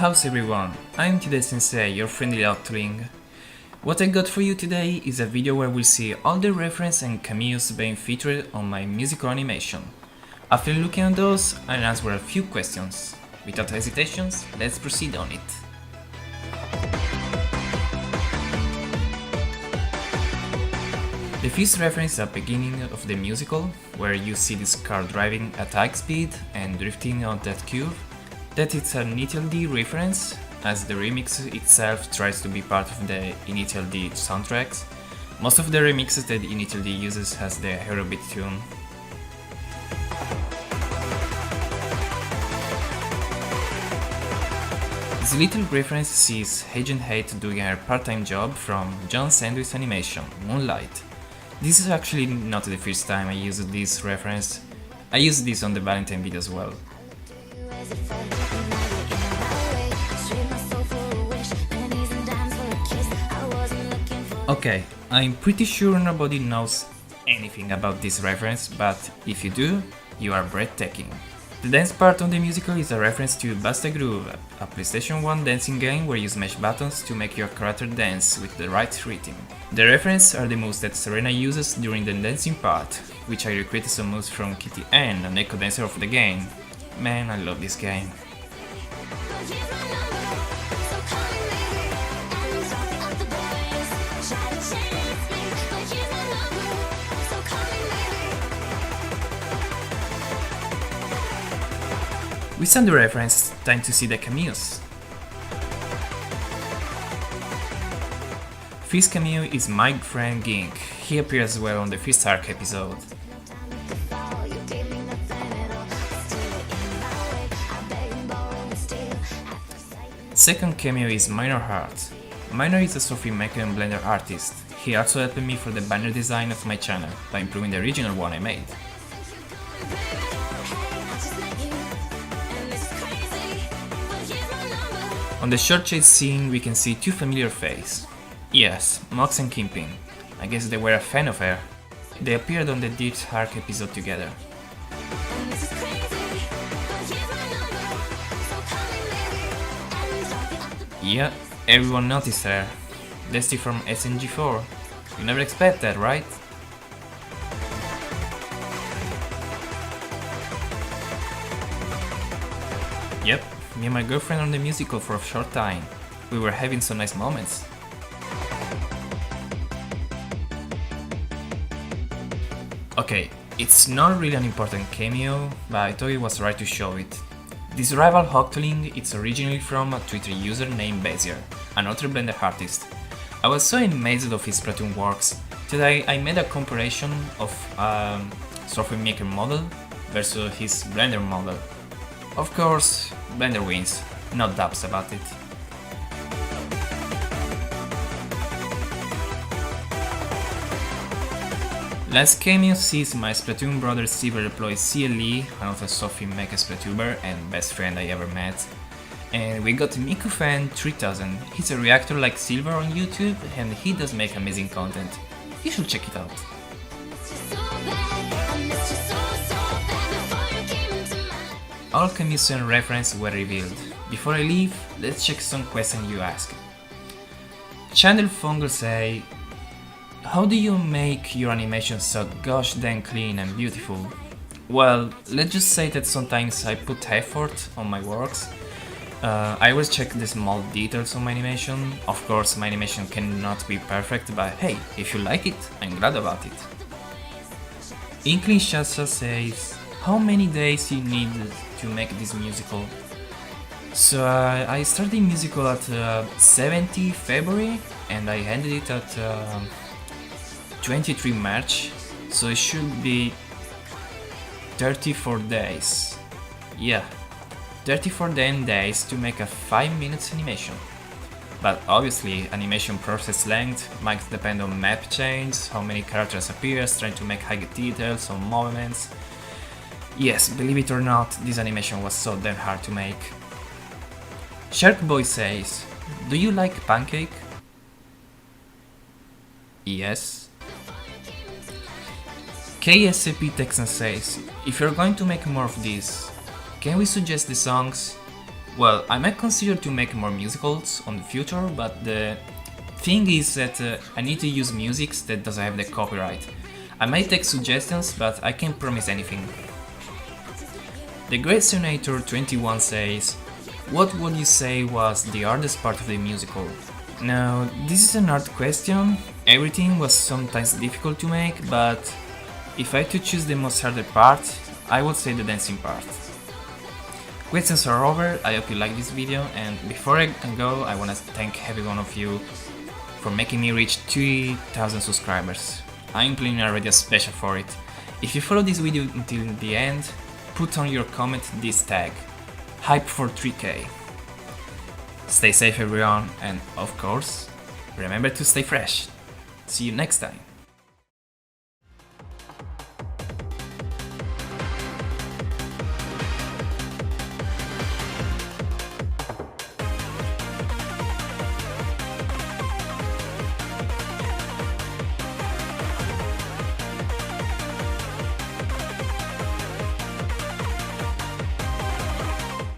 How's everyone? I'm TwoDev-Sensei, your friendly Octoling. What I got for you today is a video where we'll see all the reference and cameos being featured on my musical animation. After looking at those, I'll answer a few questions. Without hesitations, let's proceed on it. The first reference is at the beginning of the musical, where you see this car driving at high speed and drifting on that curve. That it's an Untitled D reference, as the remix itself tries to be part of the Untitled D soundtracks. Most of the remixes that Untitled D uses has the Aerobeat tune. This little reference sees Agent 8 doing her part-time job from John Sandwich animation, Moonlight. This is actually not the first time I used this reference. I used this on the Valentine video as well. Okay, I'm pretty sure nobody knows anything about this reference, but if you do, you are breathtaking. The dance part of the musical is a reference to Basta Groove, a PlayStation 1 dancing game where you smash buttons to make your character dance with the right rhythm. The references are the moves that Serena uses during the dancing part, which I recreated some moves from Kitty N, an echo dancer of the game. Man, I love this game. We send the reference, time to see the cameos. First cameo is my friend Gink. He appears as well on the first arc episode. Second cameo is MainarArts. Mainar is a software maker and Blender artist. He also helped me for the banner design of my channel by improving the original one I made. On the short chase scene we can see two familiar faces. Yes, Mox and Kingpin. I guess they were a fan of her. They appeared on the Deep Arc episode together. Yeah, everyone noticed her. Desti from SNG4. You never expect that, right? Yep, me and my girlfriend on the musical for a short time. We were having some nice moments. Okay, it's not really an important cameo, but I thought it was right to show it. This rival Octoling is originally from a Twitter user named Bezier, another Blender artist. I was so amazed of his Splatoon works that I made a comparison of software maker model versus his Blender model. Of course, Blender wins, no doubts about it. Last cameo sees my Splatoon brother Silverreploid CLE, another software maker Splatoober and best friend I ever met. And we got Mikufan3000. He's a reactor like Silver on YouTube and he does make amazing content. You should check it out. All cameos and references were revealed. Before I leave, let's check some questions you asked. Channel Fungal say, how do you make your animation so gosh dang clean and beautiful? Well, let's just say that sometimes I put effort on my works. I always check the small details on my animation. Of course, my animation cannot be perfect, but hey, if you like it, I'm glad about it. Inkling Shasha says, how many days you need to make this musical? So I started the musical at 17 February and I ended it at 23 March, so it should be 34 days. Yeah, 34 damn days to make a 5 minutes animation. But obviously, animation process length might depend on map change, how many characters appear, trying to make high details on movements. Yes, believe it or not, this animation was so damn hard to make. Sharkboy says, do you like pancake? Yes. KSAP Texan says, if you're going to make more of this, can we suggest the songs? Well, I might consider to make more musicals on the future, but the thing is that I need to use music that doesn't have the copyright. I might take suggestions, but I can't promise anything. The Great Senator 21 says, what would you say was the hardest part of the musical? Now, this is an hard question. Everything was sometimes difficult to make, but if I had to choose the most harder part, I would say the dancing part. Questions are over, I hope you liked this video, and before I go, I wanna thank every one of you for making me reach 3,000 subscribers. I'm planning already a special for it. If you follow this video until the end, put on your comment this tag, hype for 3k. Stay safe everyone, and of course, remember to stay fresh. See you next time.